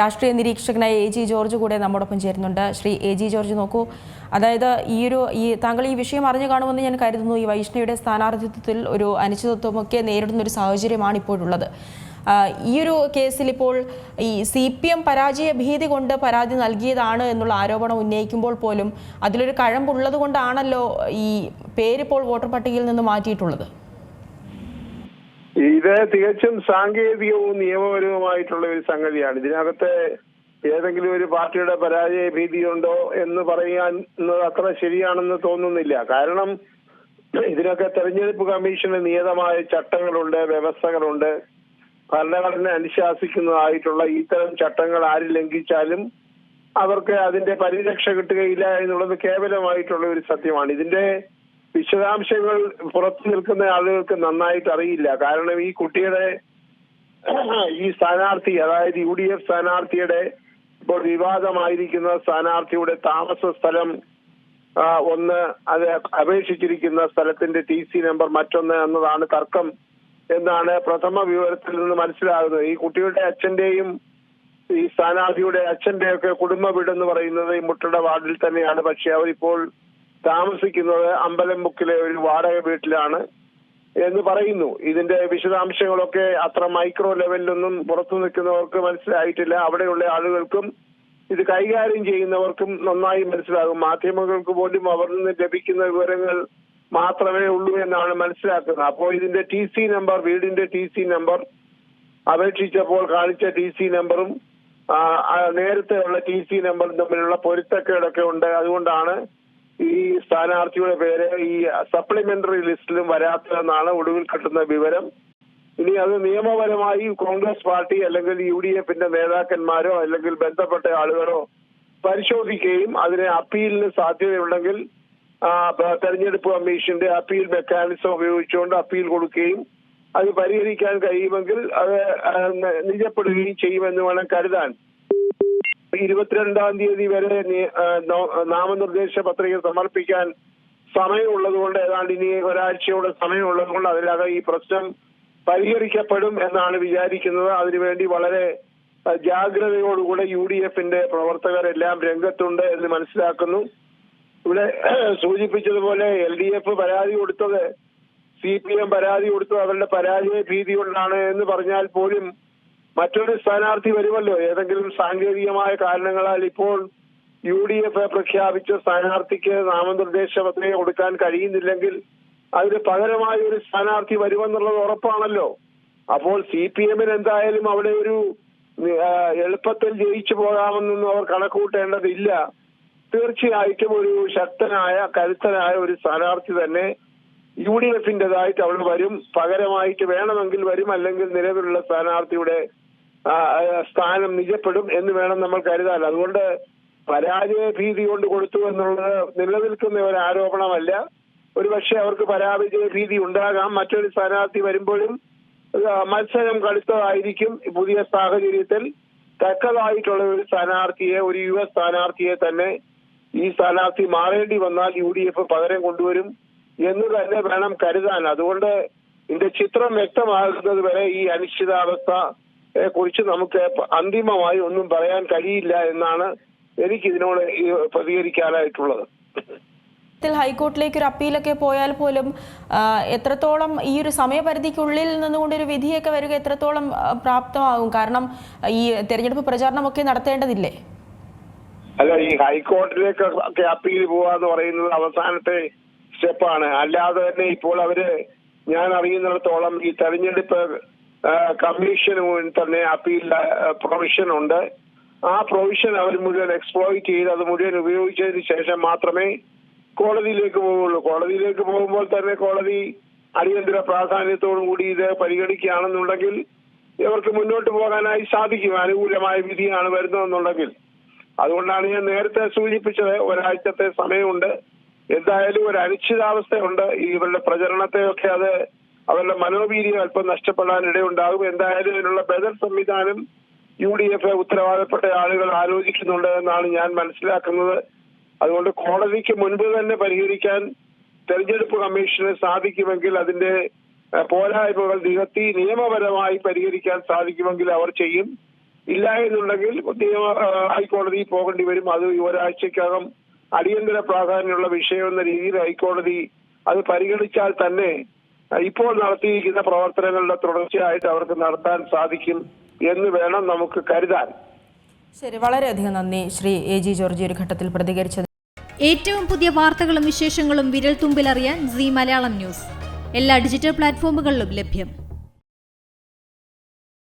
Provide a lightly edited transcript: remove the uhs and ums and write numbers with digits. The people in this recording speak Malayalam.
രാഷ്ട്രീയ നിരീക്ഷകനായ എ.ജി. ജോർജ് കൂടെ നമ്മോടൊപ്പം ചേരുന്നുണ്ട്. ശ്രീ എ.ജി. ജോർജ്, നോക്കൂ, അതായത് താങ്കൾ ഈ വിഷയം അറിഞ്ഞു കാണുമെന്ന് ഞാൻ കരുതുന്നു. ഈ വൈഷ്ണയുടെ സ്ഥാനാർത്ഥിത്വത്തിൽ ഒരു അനിശ്ചിതത്വമൊക്കെ നേരിടുന്ന ഒരു സാഹചര്യമാണ് ഇപ്പോഴുള്ളത്. ഈ ഒരു കേസിൽ ഇപ്പോൾ ഈ CPM പരാജയ ഭീതി കൊണ്ട് പരാതി നൽകിയതാണ് എന്നുള്ള ആരോപണം ഉന്നയിക്കുമ്പോൾ പോലും അതിലൊരു കഴമ്പുള്ളത് കൊണ്ടാണല്ലോ ഈ പേരിപ്പോൾ വോട്ടർ പട്ടികയിൽ നിന്ന് മാറ്റിയിട്ടുള്ളത്. ഇത് തികച്ചും സാങ്കേതികവും നിയമപരവുമായിട്ടുള്ള ഒരു സംഗതിയാണ്. ഇതിനകത്ത് ഏതെങ്കിലും ഒരു പാർട്ടിയുടെ പരാജയ ഭീതിയുണ്ടോ എന്ന് പറയാൻ അത്ര ശരിയാണെന്ന് തോന്നുന്നില്ല. കാരണം ഇതിനൊക്കെ തെരഞ്ഞെടുപ്പ് കമ്മീഷന് നിയതമായ ചട്ടങ്ങളുണ്ട്, വ്യവസ്ഥകളുണ്ട്. ഭരണഘടന അനുശാസിക്കുന്നതായിട്ടുള്ള ഇത്തരം ചട്ടങ്ങൾ ആര് ലംഘിച്ചാലും അവർക്ക് അതിന്റെ പരിരക്ഷ കിട്ടുകയില്ല എന്നുള്ളത് കേവലമായിട്ടുള്ള ഒരു സത്യമാണ്. ഇതിന്റെ വിശദാംശങ്ങൾ പുറത്തു നിൽക്കുന്ന ആളുകൾക്ക് നന്നായിട്ട് അറിയില്ല. കാരണം ഈ കുട്ടിയുടെ ഈ സ്ഥാനാർത്ഥി, അതായത് UDF സ്ഥാനാർത്ഥിയുടെ ഇപ്പോൾ വിവാദമായിരിക്കുന്ന സ്ഥാനാർത്ഥിയുടെ താമസ സ്ഥലം ഒന്ന്, അത് അപേക്ഷിച്ചിരിക്കുന്ന സ്ഥലത്തിന്റെ TC നമ്പർ മറ്റൊന്ന് എന്നതാണ് തർക്കം എന്നാണ് പ്രഥമ വിവരത്തിൽ നിന്ന് മനസ്സിലാകുന്നത്. ഈ കുട്ടിയുടെ അച്ഛന്റെയും ഈ സ്ഥാനാർത്ഥിയുടെ അച്ഛന്റെയൊക്കെ കുടുംബ വീടെന്ന് പറയുന്നത് ഈ മുട്ടയുടെ വാർഡിൽ തന്നെയാണ്. പക്ഷെ അവരിപ്പോൾ താമസിക്കുന്നത് അമ്പലംമുക്കിലെ ഒരു വാടക വീട്ടിലാണ് എന്ന് പറയുന്നു. ഇതിന്റെ വിശദാംശങ്ങളൊക്കെ അത്ര മൈക്രോ ലെവലിലൊന്നും പുറത്തു നിൽക്കുന്നവർക്ക് മനസ്സിലായിട്ടില്ല. അവിടെയുള്ള ആളുകൾക്കും ഇത് കൈകാര്യം ചെയ്യുന്നവർക്കും നന്നായി മനസ്സിലാകും. മാധ്യമങ്ങൾക്ക് പോലും അവരിൽ നിന്ന് ലഭിക്കുന്ന വിവരങ്ങൾ മാത്രമേ ഉള്ളൂ എന്നാണ് മനസ്സിലാക്കുന്നത്. അപ്പോൾ ഇതിന്റെ TC നമ്പർ, വീടിന്റെ TC നമ്പർ, അപേക്ഷിച്ചപ്പോൾ കാണിച്ച TC നമ്പറും നേരത്തെ ഉള്ള TC നമ്പറും തമ്മിലുള്ള പൊരുത്തക്കേടൊക്കെ ഉണ്ട്. അതുകൊണ്ടാണ് ഈ സ്ഥാനാർത്ഥിയുടെ പേര് ഈ സപ്ലിമെന്ററി ലിസ്റ്റിലും വരാത്തതെന്നാണ് ഒടുവിൽ കിട്ടുന്ന വിവരം. ഇനി അത് നിയമപരമായി കോൺഗ്രസ് പാർട്ടി അല്ലെങ്കിൽ UDFന്റെ നേതാക്കന്മാരോ അല്ലെങ്കിൽ ബന്ധപ്പെട്ട ആളുകളോ പരിശോധിക്കുകയും അതിനെ അപ്പീലിന് സാധ്യതയുണ്ടെങ്കിൽ തെരഞ്ഞെടുപ്പ് കമ്മീഷന്റെ അപ്പീൽ മെക്കാനിസം ഉപയോഗിച്ചുകൊണ്ട് അപ്പീൽ കൊടുക്കുകയും അത് പരിഹരിക്കാൻ കഴിയുമെങ്കിൽ അത് നിജപ്പെടുകയും ചെയ്യുമെന്ന് വേണം കരുതാൻ. 22-ാം തീയതി വരെ നാമനിർദ്ദേശ പത്രിക സമർപ്പിക്കാൻ സമയമുള്ളത് കൊണ്ട്, ഏതാണ്ട് ഇനി ഒരാഴ്ചയോടെ സമയമുള്ളത് കൊണ്ട് അതിനകം ഈ പ്രശ്നം പരിഹരിക്കപ്പെടും എന്നാണ് വിചാരിക്കുന്നത്. അതിനുവേണ്ടി വളരെ ജാഗ്രതയോടുകൂടെ UDFന്റെ പ്രവർത്തകരെല്ലാം രംഗത്തുണ്ട് എന്ന് മനസ്സിലാക്കുന്നു. ഇവിടെ സൂചിപ്പിച്ചതുപോലെ LDF പരാതി കൊടുത്തത്, CPM പരാതി കൊടുത്തത് അവരുടെ പരാജയ ഭീതി കൊണ്ടാണ് എന്ന് പറഞ്ഞാൽ പോലും മറ്റൊരു സ്ഥാനാർത്ഥി വരുമല്ലോ. ഏതെങ്കിലും സാങ്കേതികമായ കാരണങ്ങളാൽ ഇപ്പോൾ UDF പ്രഖ്യാപിച്ച സ്ഥാനാർത്ഥിക്ക് നാമനിർദ്ദേശ പത്രിക കൊടുക്കാൻ കഴിയുന്നില്ലെങ്കിൽ അതിന് പകരമായ ഒരു സ്ഥാനാർത്ഥി വരുമെന്നുള്ളത് ഉറപ്പാണല്ലോ. അപ്പോൾ CPMന് എന്തായാലും അവിടെ ഒരു എളുപ്പത്തിൽ ജയിച്ചു പോകാമെന്നൊന്നും അവർ കണക്കുകൂട്ടേണ്ടതില്ല. തീർച്ചയായിട്ടും ഒരു ശക്തനായ, കരുത്തനായ ഒരു സ്ഥാനാർത്ഥി തന്നെ UDFന്റേതായിട്ട് അവിടെ വരും. പകരമായിട്ട് വേണമെങ്കിൽ വരും, അല്ലെങ്കിൽ നിലവിലുള്ള സ്ഥാനാർത്ഥിയുടെ സ്ഥാനം നിജപ്പെടും എന്ന് വേണം നമ്മൾ കരുതാൻ. അതുകൊണ്ട് പരാജയ ഭീതി കൊണ്ട് കൊടുത്തു എന്നുള്ളത് നിലനിൽക്കുന്ന ഒരു ആരോപണമല്ല. ഒരുപക്ഷെ അവർക്ക് പരാജയ ഭീതി ഉണ്ടാകാം. മറ്റൊരു സ്ഥാനാർത്ഥി വരുമ്പോഴും മത്സരം കടുത്തതായിരിക്കും. പുതിയ സാഹചര്യത്തിൽ തക്കതായിട്ടുള്ള ഒരു സ്ഥാനാർത്ഥിയെ, ഒരു US സ്ഥാനാർത്ഥിയെ തന്നെ ഈ സ്ഥാനാർത്ഥി മാറേണ്ടി വന്നാൽ UDF പകരം കൊണ്ടുവരും എന്ന് തന്നെ വേണം കരുതാൻ. അതുകൊണ്ട് ഇതിന്റെ ചിത്രം വ്യക്തമാകുന്നത് വരെ ഈ അനിശ്ചിതാവസ്ഥയെ കുറിച്ച് നമുക്ക് അന്തിമമായി ഒന്നും പറയാൻ കഴിയില്ല എന്നാണ് എനിക്ക് ഇതിനോട് പ്രതികരിക്കാനായിട്ടുള്ളത്. ഹൈക്കോർട്ടിലേക്ക് ഒരു അപ്പീലൊക്കെ പോയാൽ പോലും എത്രത്തോളം ഈ ഒരു സമയപരിധിക്കുള്ളിൽ നിന്നുകൊണ്ട് ഒരു വിധിയൊക്കെ വരിക എത്രത്തോളം പ്രാപ്തമാകും? കാരണം ഈ തെരഞ്ഞെടുപ്പ് പ്രചാരണമൊക്കെ നടത്തേണ്ടതില്ലേ? അല്ല, ഈ ഹൈക്കോടതിയിലേക്കൊക്കെ അപ്പീൽ പോവാന്ന് പറയുന്നത് അവസാനത്തെ സ്റ്റെപ്പാണ്. അല്ലാതെ തന്നെ ഇപ്പോൾ ഞാൻ അറിയുന്നിടത്തോളം ഈ തെരഞ്ഞെടുപ്പ് കമ്മീഷന് തന്നെ അപ്പീൽ പ്രൊവിഷൻ ഉണ്ട്. ആ പ്രൊവിഷൻ അവർ മുഴുവൻ എക്സ്പ്ലോയിറ്റ് ചെയ്ത് അത് മുഴുവൻ ഉപയോഗിച്ചതിന് ശേഷം മാത്രമേ കോടതിയിലേക്ക് പോവുള്ളൂ. കോടതിയിലേക്ക് പോകുമ്പോൾ തന്നെ കോടതി അടിയന്തര പ്രാധാന്യത്തോടു കൂടി ഇത് പരിഗണിക്കുകയാണെന്നുണ്ടെങ്കിൽ ഇവർക്ക് മുന്നോട്ട് പോകാനായി സാധിക്കും. അനുകൂലമായ വിധിയാണ് വരുന്നതെന്നുണ്ടെങ്കിൽ. അതുകൊണ്ടാണ് ഞാൻ നേരത്തെ സൂചിപ്പിച്ചത്, ഒരാഴ്ചത്തെ സമയമുണ്ട്. എന്തായാലും ഒരു അനിശ്ചിതാവസ്ഥയുണ്ട്. ഇവരുടെ പ്രചരണത്തെയൊക്കെ അത് അവരുടെ മനോവീര്യം അല്പം നഷ്ടപ്പെടാൻ ഇടയുണ്ടാകും. എന്തായാലും ഇതിനുള്ള ബദൽ സംവിധാനം UDF ഉത്തരവാദപ്പെട്ട ആളുകൾ ആലോചിക്കുന്നുണ്ട് എന്നാണ് ഞാൻ മനസ്സിലാക്കുന്നത്. അതുകൊണ്ട് കോടതിക്ക് മുൻപ് തന്നെ പരിഹരിക്കാൻ തെരഞ്ഞെടുപ്പ് കമ്മീഷന് സാധിക്കുമെങ്കിൽ അതിന്റെ പോരായ്മകൾ നികത്തി നിയമപരമായി പരിഹരിക്കാൻ സാധിക്കുമെങ്കിൽ അവർ ചെയ്യും. ഇല്ല എന്നുണ്ടെങ്കിൽ ഹൈക്കോടതി പോകേണ്ടി വരും. അത് ഒരാഴ്ചക്കകം അടിയന്തര പ്രാധാന്യമുള്ള വിഷയം എന്ന രീതിയിൽ ഹൈക്കോടതി അത് പരിഗണിച്ചാൽ തന്നെ ഇപ്പോൾ നടത്തിയിരിക്കുന്ന പ്രവർത്തനങ്ങളുടെ തുടർച്ചയായിട്ട് അവർക്ക് നടത്താൻ സാധിക്കും എന്ന് വേണം നമുക്ക് കരുതാൻ. ശരി, വളരെയധികം നന്ദി ശ്രീ AG ജോർജ് ഒരു ഘട്ടത്തിൽ പ്രതികരിച്ചത്. ഏറ്റവും പുതിയ വാർത്തകളും വിശേഷങ്ങളും വിരൽ തുമ്പിലറിയാൻ സീ മലയാളം ന്യൂസ് എല്ലാ ഡിജിറ്റൽ പ്ലാറ്റ്ഫോമുകളിലും ലഭ്യം.